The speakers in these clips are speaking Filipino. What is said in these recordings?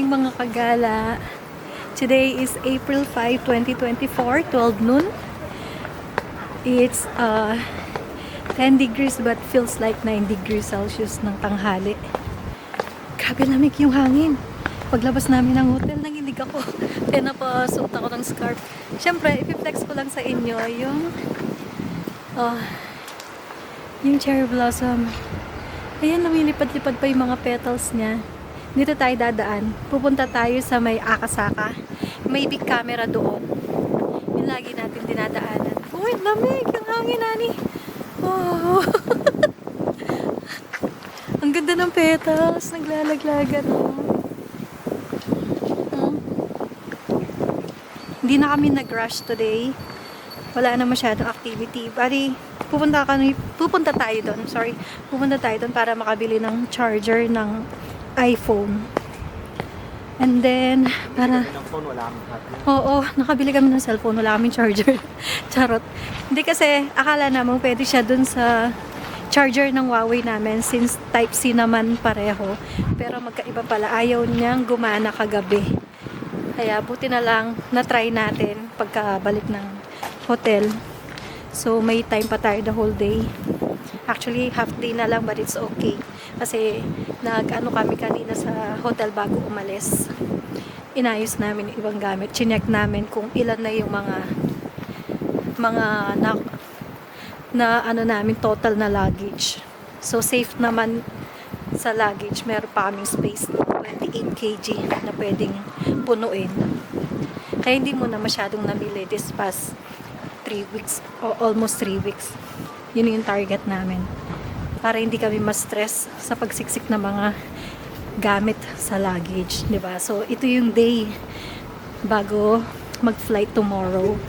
morning mga kagala. Today is April 5, 2024, 12 noon. It's 10 degrees but feels like 9 degrees Celsius ng tanghali. Grabe lamig yung hangin. Paglabas namin ng hotel, nanginig ako. Kaya napasuot ako ng scarf. Siyempre, ipiflex ko lang sa inyo yung cherry blossom. Ayan, lumilipad-lipad pa yung mga petals niya. Dito tayo dadaan. Pupunta tayo sa may Akasaka. May big camera doon. Yung lagi natin dinadaanan. Uy, lamig! Yung hangin, Nani! Oh. Ang ganda ng petals. Naglalaglagan. Hindi na kami nag-rush today. Wala na masyadong activity. Bali, pupunta tayo doon. Pupunta tayo doon para makabili ng charger ng iPhone. And then, para... Oo, nakabili kami ng cellphone. Wala kaming charger. Charot. Hindi kasi, akala naman pwede siya doon sa charger ng Huawei namin since Type-C naman pareho. Pero magkaiba pala. Ayaw niyang gumana kagabi. Kaya buti na lang na-try natin pagkabalik ng hotel. So may time pa tayo the whole day. Actually half day na lang but it's okay. Kasi kami kanina sa hotel bago umalis. Inayos namin yung ibang gamit. Chinek namin kung ilan na yung mga namin total na luggage. So safe naman sa luggage. Meron pa kaming space na 28 kg na pwedeng punuin. Kaya hindi mo na masyadong namili this past 3 weeks o almost 3 weeks. Yun yung target namin. Para hindi kami ma-stress sa pagsiksik ng mga gamit sa luggage, 'di ba? So ito yung day bago mag-flight tomorrow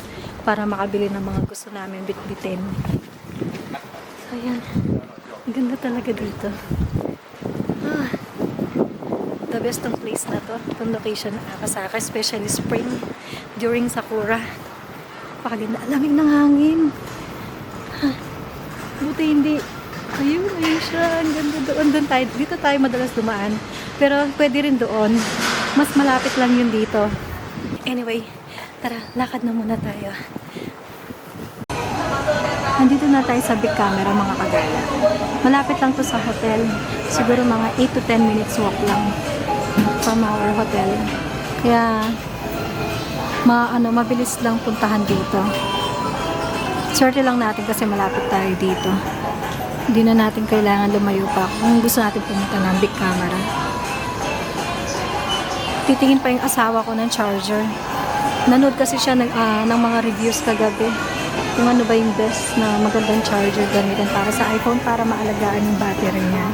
para makabili ng mga gusto namin bitbitin. So ayan. Ang ganda talaga dito. The best tong place na to. Itong location ng Akasaka, especially spring during Sakura. Pakaganda. Alamig ng hangin. Buti hindi. Ayun siya. Ang ganda doon. Dito tayo madalas dumaan. Pero pwede rin doon. Mas malapit lang yun dito. Anyway, tara, lakad na muna tayo. Nandito na tayo sa big camera mga kagala. Malapit lang to sa hotel. Siguro mga 8 to 10 minutes walk lang from our hotel. Kaya mabilis lang puntahan dito. Swerte lang natin kasi malapit tayo dito. Hindi na natin kailangan lumayo pa kung gusto natin pumunta ng big camera. Titingin pa yung asawa ko ng charger. Nanood kasi siya ng mga reviews kagabi. Kung ano ba yung best na magandang charger gamitin para sa iPhone para maalagaan yung battery niya.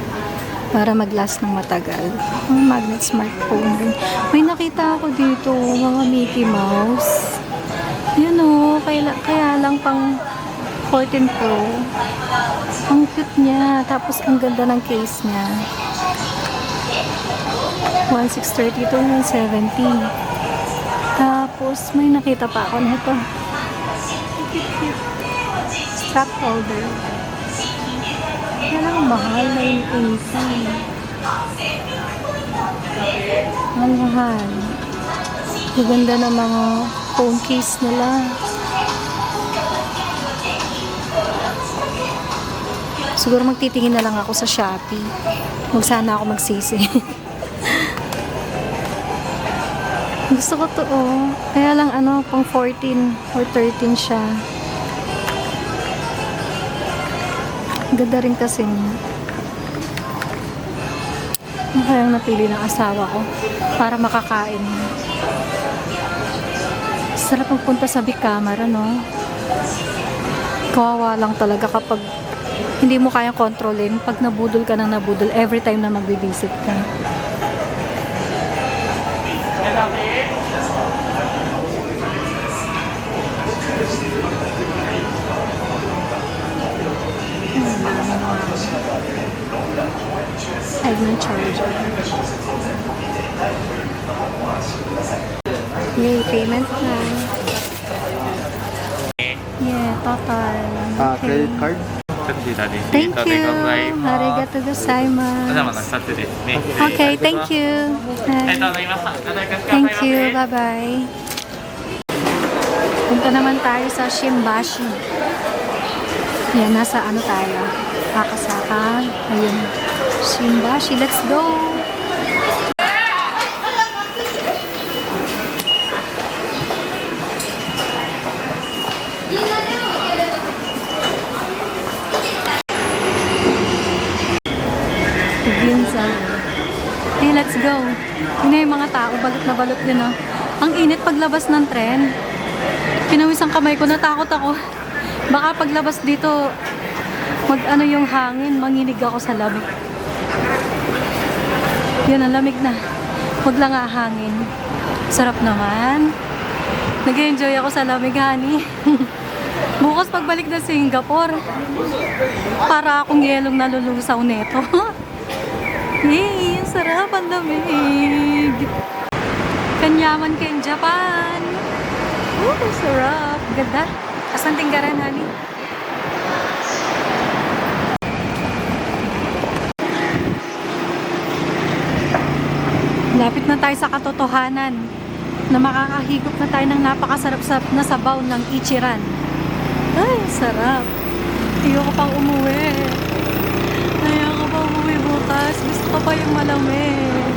Para mag-last ng matagal. Magnet smartphone rin. May nakita ako dito, mga Mickey Mouse. Yan o, kaya lang pang 14 Pro. Ang cute niya. Tapos ang ganda ng case niya. 1632, 170. Tapos may nakita pa ako nito. Cute. Strap holder. Yan ang mahal na yung AC. Mahal. Maganda na mga phone case nila. Siguro magtitingin na lang ako sa Shopee. Huwag sana ako magsisi. Gusto ko to Kaya lang pang 14 or 13 siya. Ganda rin kasi niya. Ano kayang napili ng asawa ko para makakain. Sarap magpunta sa big camera, no? Kawawa lang talaga kapag hindi mo kayang kontrolin pag nabudol ka ng nabudol every time na magbibisit ka. iPhone charger. Yay, payment na. Yeah, total. Credit card? 一口いただいて Thank いただき you. ます。はい。Arigatou gozaimasu. じゃあまた2つですね。 Okay, thank you. ありがとうございました。またよろしくお願いします。 Thank you. Bye-bye. Punta naman tayo sa Shimbashi. Yan, nasa ano tayo? Akasaka. Ayun. Shimbashi. Let's go! Ginza. Hey, let's go. Yun na yung mga tao. Balot na balot din, oh. Ang init paglabas ng tren. Pinawis ang kamay ko. Natakot ako. Baka paglabas dito, mag-ano yung hangin. Manginig ako sa lamig. Yun, ang lamig na. Huwag lang hangin. Sarap naman. Nag-enjoy ako sa lamig, honey. Bukas pagbalik na Singapore, para akong yelong nalulusaw neto. Yay! Ang sarap, ang lamig. Kanyaman ka in Japan. Sarap. Ganda. Asan tinggaran, honey? Lapit na tayo sa katotohanan na makakahigop na tayo ng napakasarap na sabaw ng Ichiran. Ay, sarap. Ayoko pang umuwi. Ayoko pang umuwi bukas. Gusto ko pa yung malamig.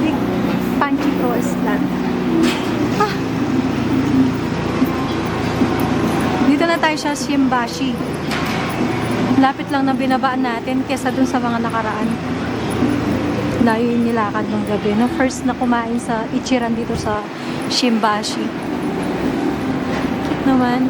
Big Panchi Island. Ah. Dito na tayo sa Shimbashi. Lapit lang ng binabaan natin kesa dun sa mga nakaraan. Layo yung nilakad ng gabi. No, first na kumain sa Ichiran dito sa Shimbashi. Cute naman.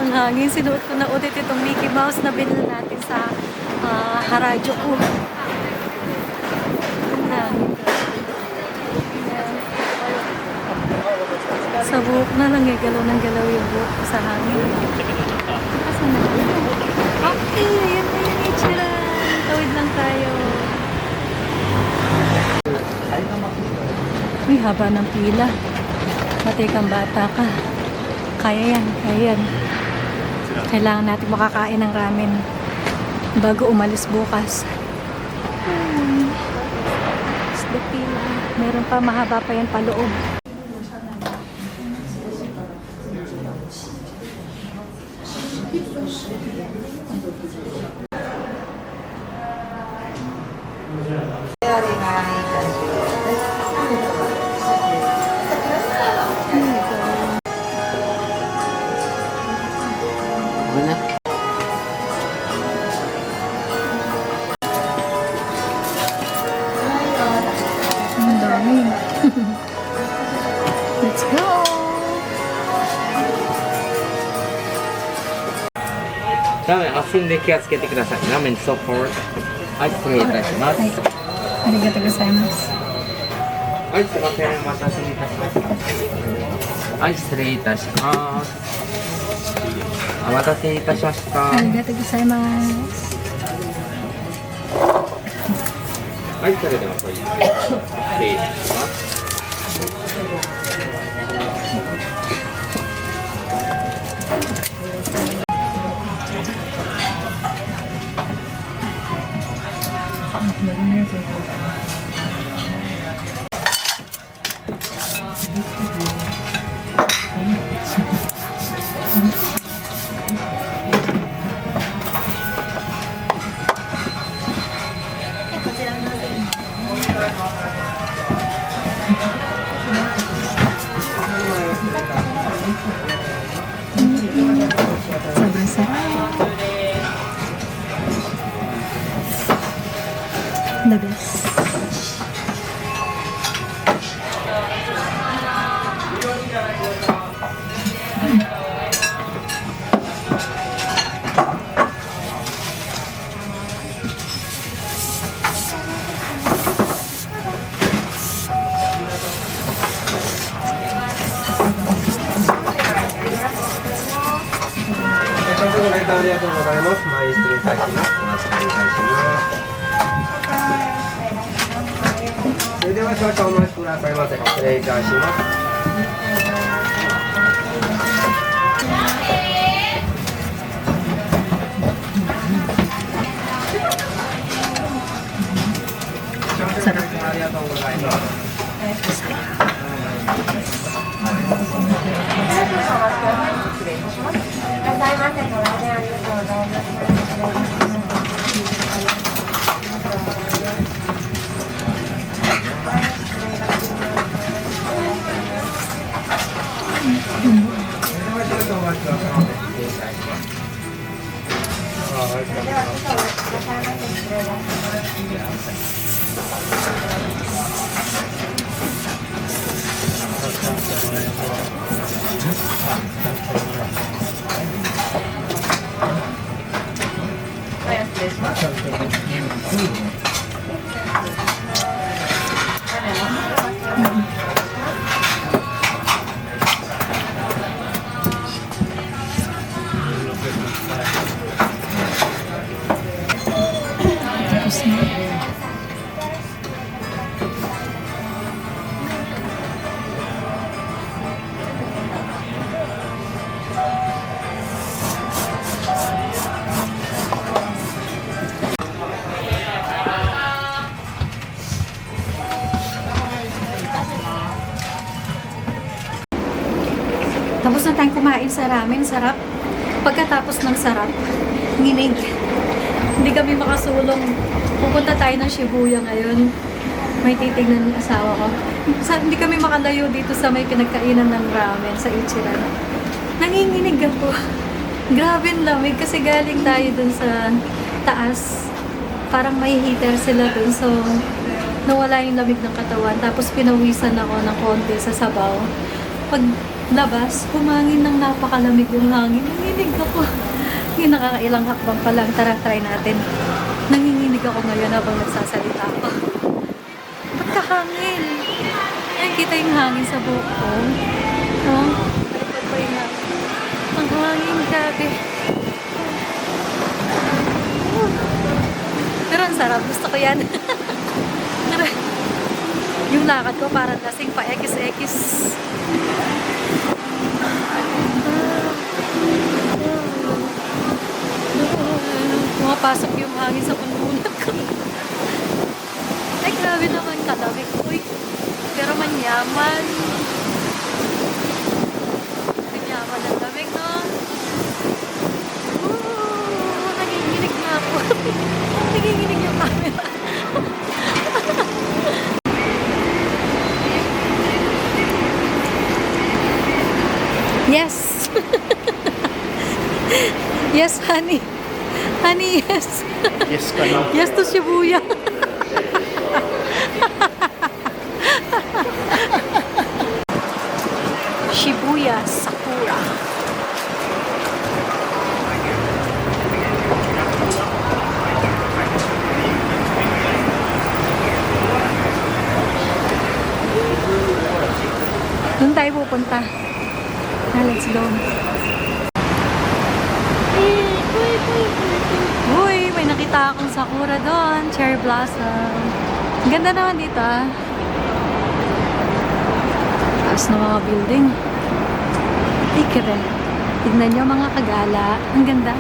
Ang hangin. Sinuot ko na ulit itong Mickey Mouse na binili natin sa Harajuku. Ang hangin. Sa buhok na lang galaw ng galaw yung buhok ko sa hangin. Asan na? Okay, ayan na yung Ichiran. Tawid lang tayo. Uy, haba ng pila. Pati kang bata ka. Kaya yan, kaya yan. Kailangan natin makakain ng ramen bago umalis bukas. Isda pila. Meron pa, mahaba pa yan paloob. Ang dami. Let's go! Ramen 熱いんで気をつけてください。ラーメンソフォー。はい、失礼いたします。はい。ありがとうございます。はい、すいません。お待たせいたしました。はい、失礼いたします。お待たせいたしました。ありがとうございます。はい、それではこれ失礼いたします。Sobrang sarap. The best. それでは少々お待ちくださいませ。失礼いたします。Sarap. ありがとうございます。Tapos na tayong kumain sa ramen. Sarap. Pagkatapos ng sarap, nginig. Hindi kami makasulong. Pupunta tayo ng Shibuya ngayon. May titignan ng asawa ko. Hindi kami makalayo dito sa may pinagkainan ng ramen sa Ichiran. Nanginginig ako. Grabe ang lamig kasi galing tayo dun sa taas. Parang may heater sila dun. So, nawala yung lamig ng katawan. Tapos pinawisan ako ng konti sa sabaw. Pag labas, humangin ng napakalamig yung hangin. Nanginginig ako. Yung nakakailang hakbang pa lang. Tara, try natin. Nanginginig ako ngayon habang nagsasalita ako. Ba't kahangin? Ayan, kita yung hangin sa buhok ko. Oh, malipad pa yung hangin. Ang hangin, grabe. Pero ang sarap. Gusto ko yan. Yung lakad ko parang lasing pa X. Pumapasok yung hangin sa pununat ko. Ay, grabe naman kalamig. Uy, pero manyaman. Manyaman ang lamig, no? Naginginig na ako. Naginginig yung camera. Yes. Yes, honey. Honey, yes. Yes, ka na. Yes to Shibuya. Shibuya Sakura. Doon tayo pupunta. Let's go. Uy, may nakita akong sakura doon. Cherry blossom. Ang ganda naman dito, ah. Taas na mga building. Tikre. Tignan nyo mga kagala. Ang ganda.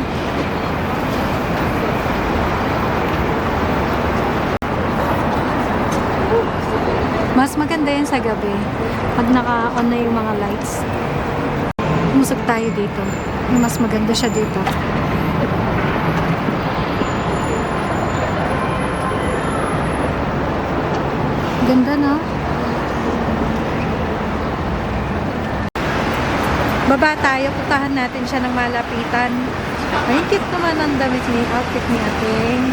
Mas maganda yan sa gabi. Pag naka-on na yung mga lights. Musog tayo dito. Mas maganda siya dito. Ganda, no? Baba tayo. Puntahan natin siya ng malapitan. Ay, cute naman ang damit ni outfit ni ating.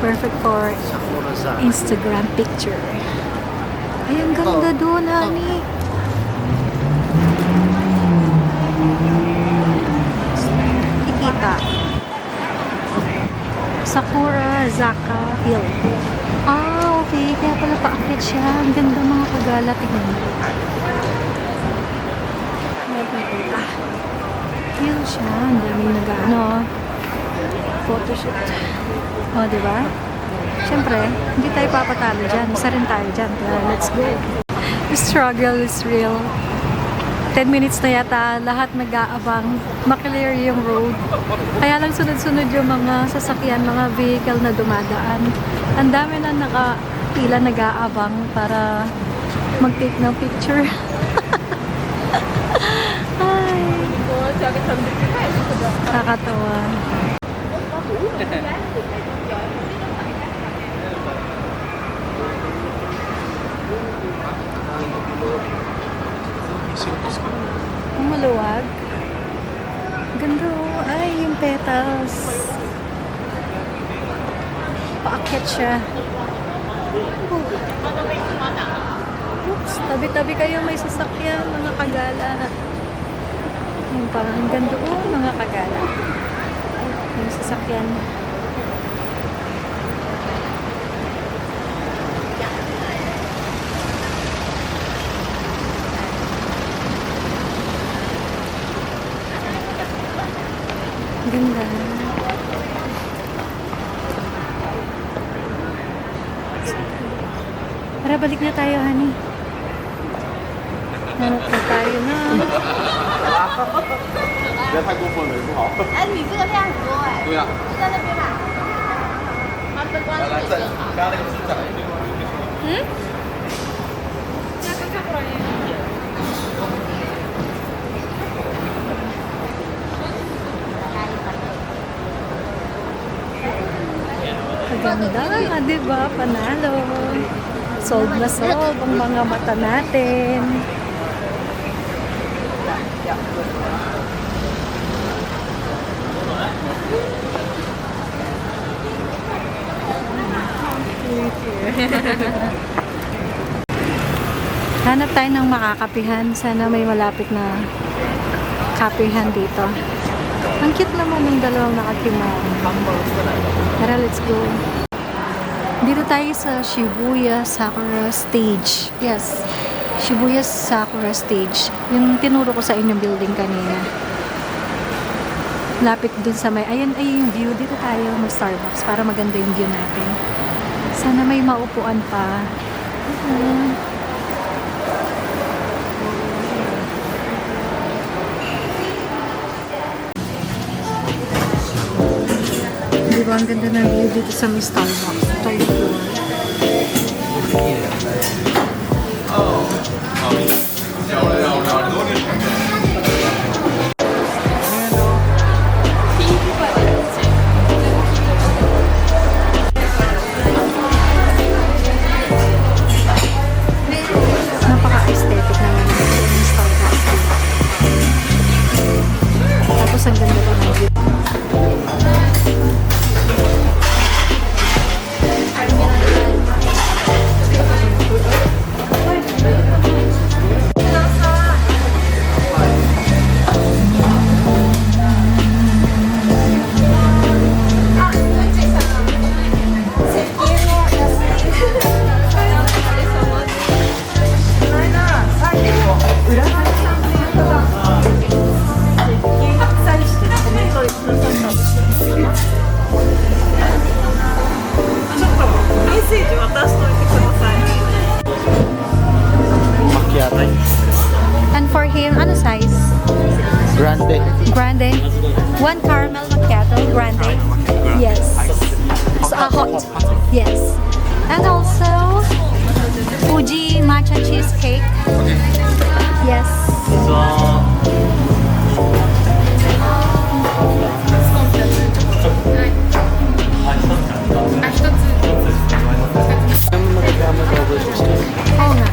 Perfect for Instagram picture. Ay, ang ganda doon, honey. Ikita. Sakura Zaka Hill. Ah, okay. Kaya pala paakyat siya. Ang ganda mga kagala. Tingnan mo. Ah, hill siya. Ang daming nag-ano. Photoshoot. O, diba? Siyempre, hindi tayo papatalo dyan. Isa rin tayo dyan. Kaya let's go. The struggle is real. 10 minutes na yata, lahat nag-aabang maklear yung road. Kaya lang sunod-sunod yung mga sasakyan, mga vehicle na dumadaan. Ang dami na nakapila nag-aabang para mag-take ng picture. Ay, nakakatawa. Ang maluwag. Ganda oh. Ay, yung petals. Paakyat siya. Oops, tabi-tabi kayo may sasakyan, mga kagala. Yung parang ang ganda oh, mga kagala. Yung sasakyan. Ganda. Tara, balik na tayo, honey. Hanap na tayo na. 别太过分了，不好。哎，你这个量很多哎，对呀、在那边吧。它灯光来来，是再更好。刚刚那个是再来一遍。嗯？那个看不到一点。 Maganda, di ba? Panalo. Solve na solve ang mga mata natin. Hanap tayo ng makakapihan. Sana may malapit na kapihan dito. Ang cute naman ng dalawang nakakimaw. Tara, let's go. Dito tayo sa Shibuya Sakura Stage. Yes, Shibuya Sakura Stage. Yung tinuro ko sa inyong building kanina. Lapit dun sa may... Ayan ay yung view. Dito tayo mag-Starbucks para maganda yung view natin. Sana may maupuan pa. Diba, ang ganda ng view dito sa may Starbucks. Ito yung floor. Napaka-aesthetic naman ng Starbucks. Tapos ang ganda pa ng view. And for him, ano size? Grande. Grande? One caramel macchiato, grande? Yes. So, hot. Yes. And also, Fuji matcha cheesecake. Yes. Oo nga.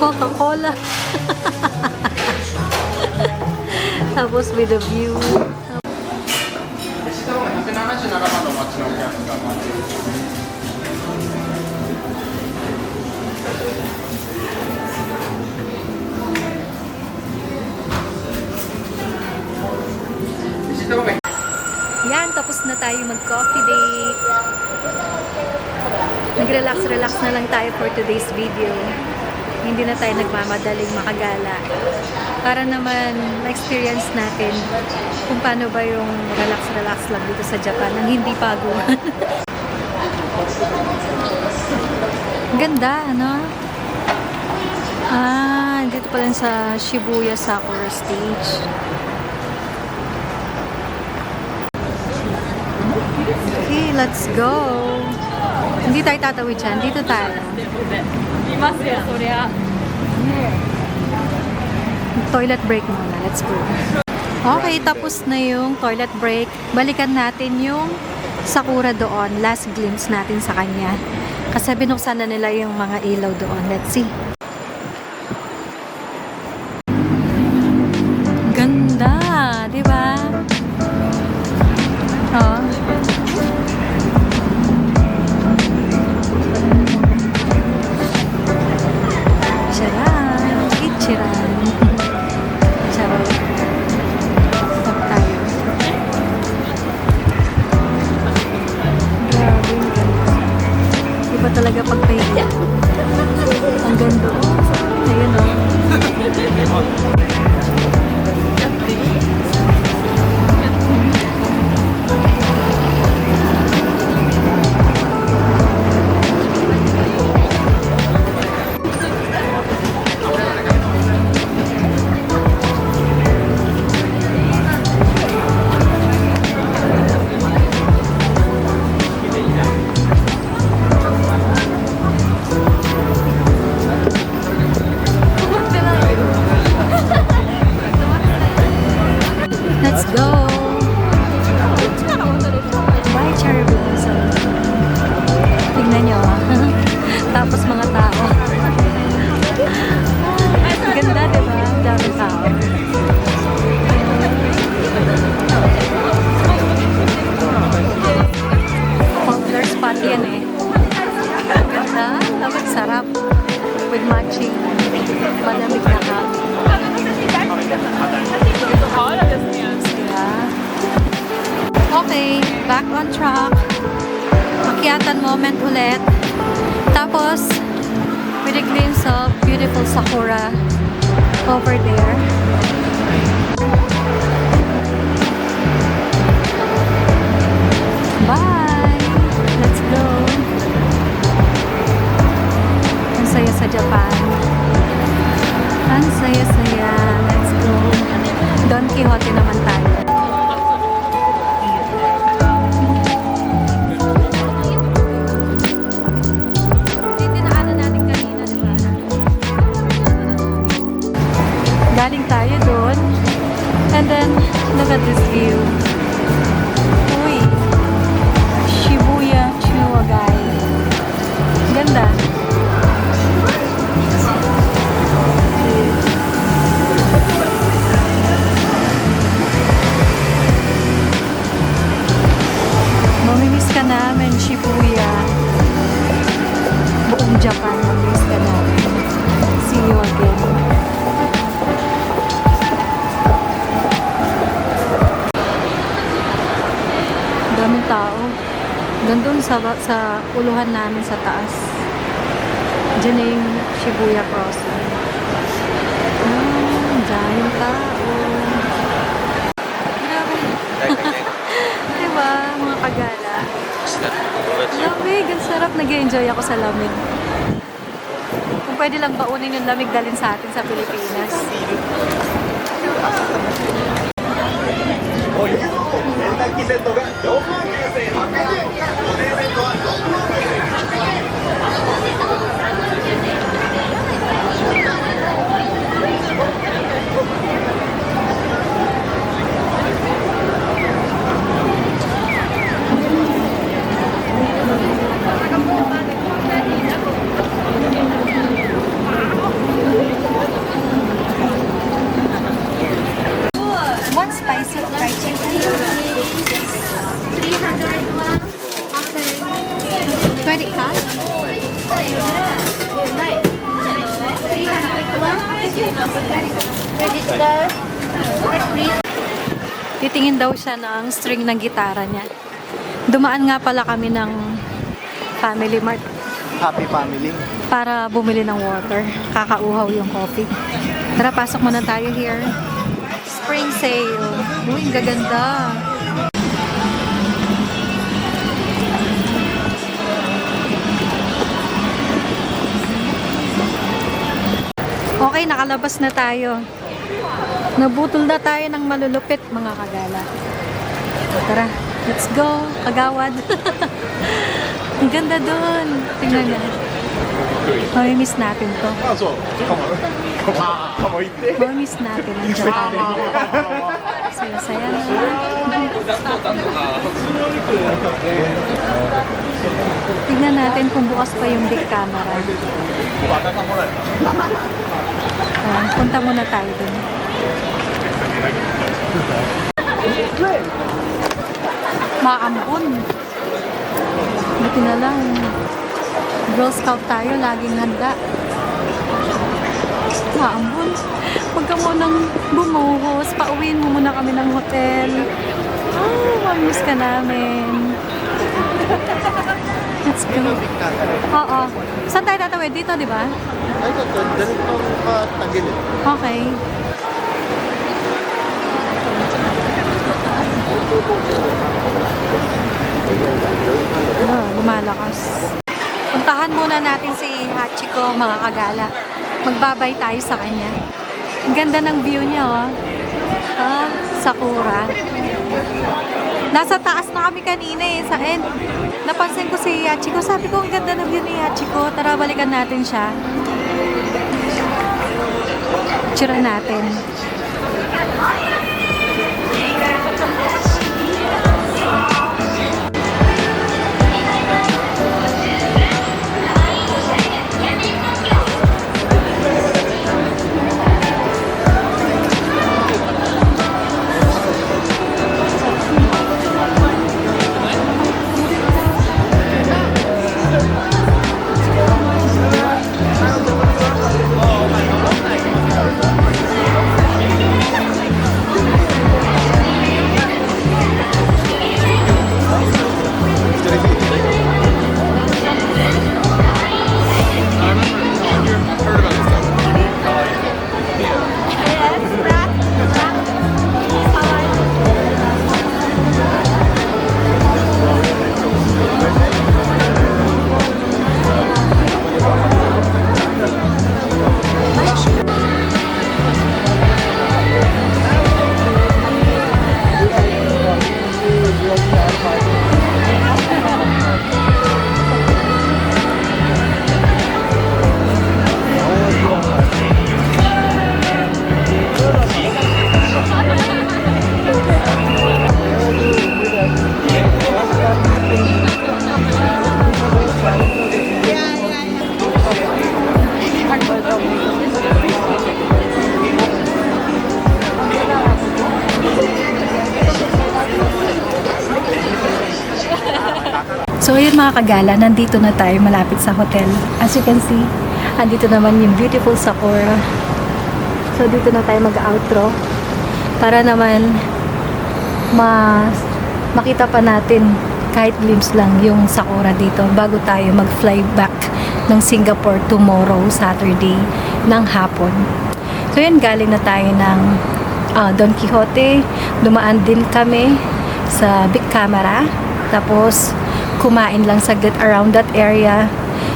Coca-Cola. Tapos with a view. 下の方が177番の町のお客様。Yan, tapos na tayo mag-coffee date. Nag-relax-relax na lang tayo for today's video. Hindi na tayo nagmamadaling makagala. Para naman ma-experience natin kung paano ba yung relax-relax lang dito sa Japan nang hindi paguan. Ganda, ano? Ah, dito pala sa Shibuya Sakura Stage. Okay, let's go. Hindi tayo tatawid dyan. Dito tayo. Toilet break muna. Let's go. Okay, tapos na yung toilet break. Balikan natin yung Sakura doon. Last glimpse natin sa kanya. Kasi binuksan na nila yung mga ilaw doon. Let's see. Ganda, di ba? Oh. Charan! Ichiran! Charan! Stop tayo. Grabe, ang ganda. Iba talaga pagpahinga. Ang ganda. Ayun o. Let's go! Bye, cherry blossom. Tingnan nyo. Tapos mga tao. Ganda, diba? Daming tao. Popular spot yan eh. Ganda. Dapat sarap. With matching. Malamig na ka. Okay, back on track. Makyatan moment ulit. Tapos, with a glimpse of beautiful Sakura over there. Bye! Let's go! Ang saya sa Japan. Ang saya-saya. Let's go! Don Quixote naman tayo. Galing tayo doon. And then, look at this view. Uy. Shibuya Chuagai. Ganda. Mamimiss ka namin, Shibuya. Buong Japan, mamimiss ka namin. See you again. Daming tao. Gandun sa uluhan namin sa taas. Diyan na yung Shibuya Crossing. Daming tao. Grabe. Diba, mga kagala? Lamig, ang sarap. Nag-enjoy ako sa lamig. Kung pwede lang baunin yung lamig dalhin sa atin sa Pilipinas. Titingin daw siya ng string ng gitara niya. Dumaan nga pala kami ng Family Mart Happy family. para bumili ng water. Kakauhaw yung coffee. Tara, pasok muna tayo here. Spring sale. Uy, ang gaganda. Okay, nakalabas na tayo. Nabutol na tayo ng malulupit, mga kagala. Tara, let's go, kagawad. Ang ganda dun. Tingnan na. Mamimiss natin to. あ、そう。もう行って。 Mamimiss natin ang Japan. Saya-saya na. Tingnan natin kung bukas pa yung big camera. Punta muna tayo dun. Maambon. Buti na lang. Girl Scout tayo, laging handa. Maambon. Huwag ka munang bumuhos. Pauwiin mo muna kami ng hotel. Mamiss ka namin. Let's go. Oo. Saan tayo tatawid? Dito, di ba? Ay, ito, ganito katagilid. Okay. Lumalakas. Puntahan muna natin si Hachiko, mga kagala. Magbabay tayo sa kanya. Ang ganda ng view niya, oh. Sakura. Nasa taas na kami kanina eh, sa end. Napansin ko si Hachiko. Sabi ko, ang ganda ng view ni Hachiko. Tara, balikan natin siya. Picture natin. So ayun mga kagala, nandito na tayo malapit sa hotel. As you can see, andito naman yung beautiful Sakura. So dito na tayo mag-outro para naman makita pa natin kahit glimpse lang yung Sakura dito bago tayo mag-fly back ng Singapore tomorrow, Saturday, ng hapon. So yun, galing na tayo ng Don Quixote. Dumaan din kami sa Big Camera. Tapos kumain lang saglit around that area.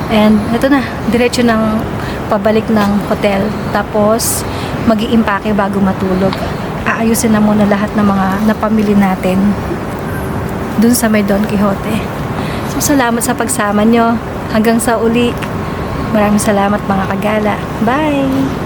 And ito na, diretso ng pabalik ng hotel. Tapos mag-iimpake bago matulog. Aayusin na muna lahat ng mga napamili natin dun sa may Don Quixote. So salamat sa pagsama nyo. Hanggang sa uli. Maraming salamat mga kagala. Bye!